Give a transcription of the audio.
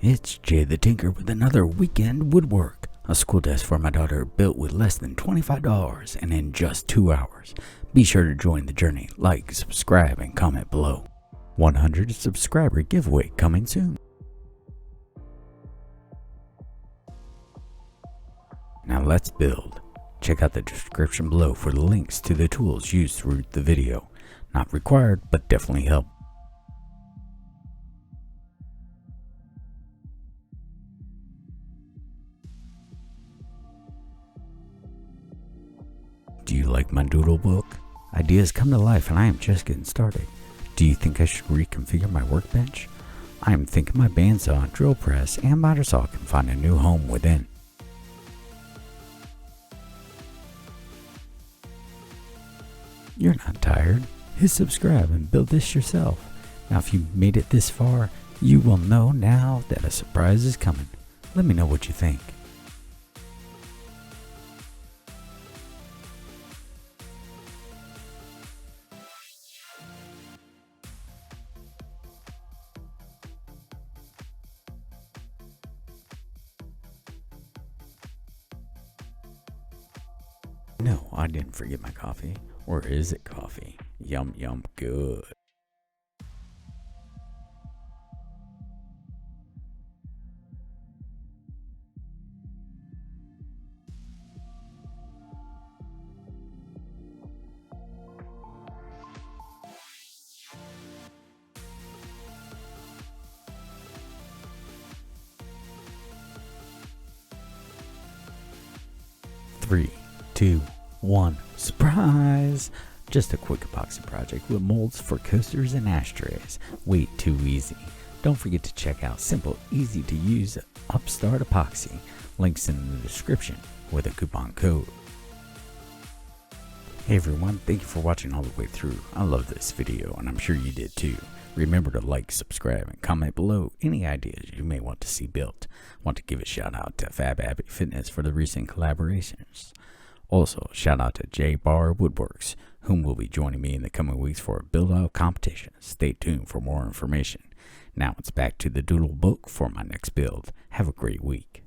It's Jay the Tinker with another weekend woodwork. A school desk for my daughter built with less than $25 and in just 2 hours. Be sure to join the journey, like, subscribe, and comment below. 100 subscriber giveaway coming soon. Now let's build. Check out the description below for the links to the tools used through the video. Not required, but definitely help. Do you like my doodle book? Ideas come to life and I am just getting started. Do you think I should reconfigure my workbench? I am thinking my bandsaw, drill press, and Mitre Saw can find a new home within. You're not tired. Hit subscribe and build this yourself. Now if you made it this far, you will know now that a surprise is coming. Let me know what you think. No, I didn't forget my coffee. Or is it coffee? Yum yum good. Three, two, one, surprise! Just a quick epoxy project with molds for coasters and ashtrays. Way too easy. Don't forget to check out simple, easy to use UpStart epoxy. Links in the description with a coupon code. Hey everyone, thank you for watching all the way through. I love this video and I'm sure you did too. Remember to like, subscribe, and comment below any ideas you may want to see built. Want to give a shout out to Fab Abbey Fitness for the recent collaborations. Also, shout out to J Bar Woodworks, whom will be joining me in the coming weeks for a build-out competition. Stay tuned for more information. Now it's back to the doodle book for my next build. Have a great week.